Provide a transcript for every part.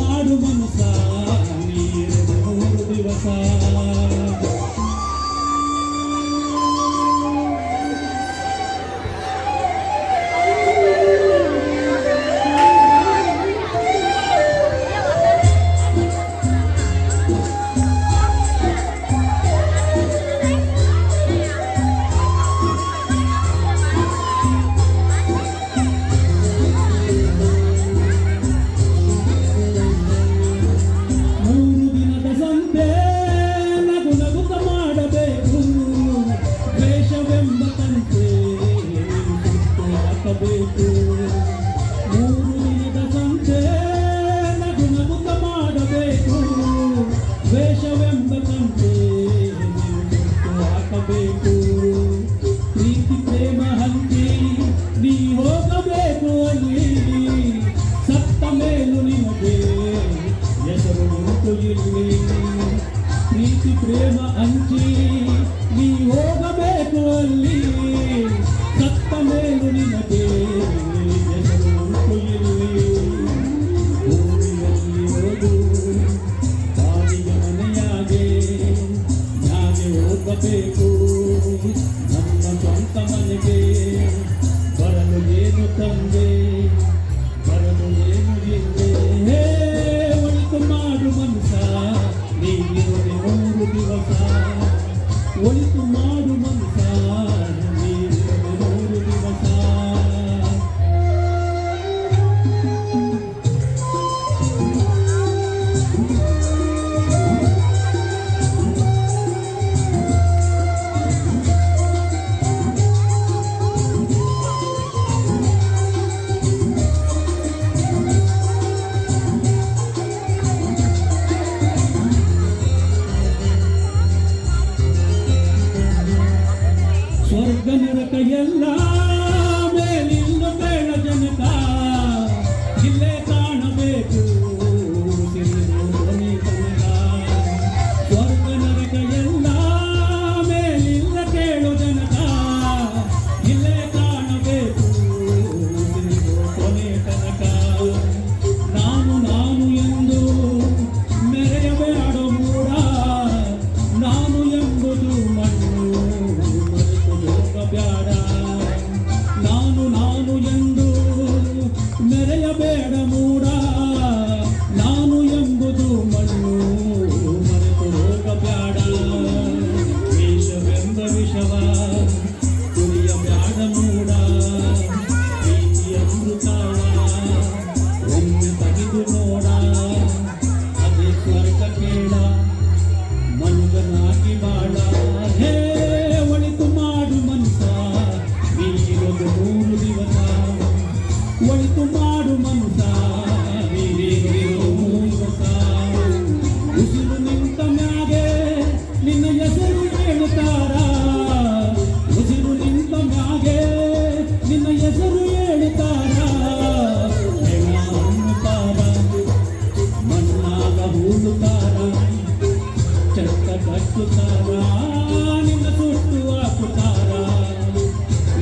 ಮಾಡು ಮನಸ ನೀರು 3 ದಿವಸ ಪ್ರೀತಿ ಪ್ರೇಮ ಹಂಚಿ ನೀ ಹೋಗಬೇಕು ಅಲ್ಲಿ ಸತ್ತ ಮೇಲೂ ನಿನಗೆ ಹೆಸರು ಉಂಟು ಇಲ್ಲಿ ಪ್ರೀತಿ ಪ್ರೇಮ ಹಂಚಿ ನೀ ಹೋಗಬೇಕು ಅಲ್ಲಿ ಸತ್ತ ಮೇಲೂ ನಿನಗೆ ಹೆಸರು ಉಂಟು ಇಲ್ಲಿ ಭೂಮಿಯಲ್ಲಿ ಹೋಗು ಬಾಡಿಯ ಮನೆಯಾಗೆ ನಾಗೆ ಹೋಗಬೇಕು ನಮ್ಮ ಸ್ವಂತ ಮನೆಗೆ ಬರಲು ಏನು ತಂದೆ ಬರಲು ಏನು ಹಿಂದೆ ಒಳಿತು ಮಾಡು ಮನಸ ನೀರಿರುವೆ 3 ದಿವಸ ಒಳಿತು ಮಾಡು ಮನಸ ನೀರಿರುವೆ 3 ದಿವಸ ಸ್ವರ್ಗ ನರಕ ಎಲ್ಲ ಮೇಲಿಂದ ಬೇಡ ಜನಕ ಇಲ್ಲೇ ಕಾಣಬೇಕು ಕೊನೆ ತನಕ ಸ್ವರ್ಗ ನರಕ ಎಲ್ಲ ಮೇಲಿಂದ ಕೇಳು ಜನಕ ಇಲ್ಲೇ ಕಾಣಬೇಕು ಕೊನೆ ತನಕ ನಾನು ನಾನು ಎಂದು ಮೆರೆಯಬೇಡ ಮೂಡ ನಾನು ಎಂಬುದು ಮಣ್ಣು ಬ್ಯಾಡ ನಾನು ನಾನು ಎಂದು ಮೆರೆಯಬೇಡ ಮೂಡ ನಾನು ಎಂಬುದು ಮಣ್ಣು ಮರೆತು ಹೋಗಬ್ಯಾಡ ವಿಷವೆಂಬ ವಿಷವ ಕುಡಿಯಬ್ಯಾಡ ಮೂಡ ಪ್ರೀತಿಯ ಮೃತಾಳ ಒಮ್ಮೆ ತೆಗೆದು ನೋಡ ಅದೇ ಸ್ವರ್ಗ ಕೇಳ ಮನುಗನಾಗಿ ಬಾಳ ಹೇ ಒಳಿತು ಮಾಡು ಮನಸ ನೀರಿರೋದು 3 ದಿವಸ ಒಳಿತು ಮಾಡು ಮನಸ ನೀರಿರೋ 3 ದಿವಸ ಉಸಿರು ನಿಂತ ಮ್ಯಾಗೆ ನಿನ್ನ ಹೆಸರು ಹೇಳುತ್ತಾರ ಉಸಿರು ನಿಂತ ಮ್ಯಾಗೆ ನಿನ್ನ ಹೆಸರು ಹೇಳುತ್ತಾರ ಹೆಣ ಅನ್ನುತ್ತಾರ ಮಣ್ಣಾಗ ಹೂಳುತ್ತಾರ ಚಟ್ಟ ಕಟ್ಟುತ್ತಾರ ನಿನ್ನ ಸುಟ್ಟು ಹಾಕುತ್ತಾರ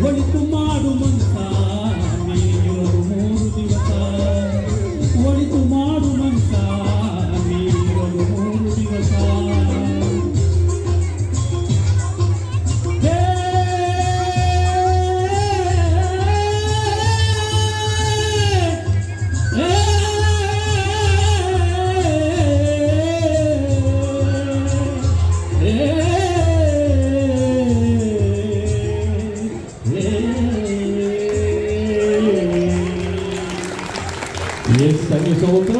ಒಳಿತು ಮಾಡು ಮನಸ ನೀರಿರೋದು 3 ದಿವಸ ಒಳಿತು ಮಾಡು ಮನಸ ನೀರಿರೋದು 3 ದಿವಸ Есть, они золото.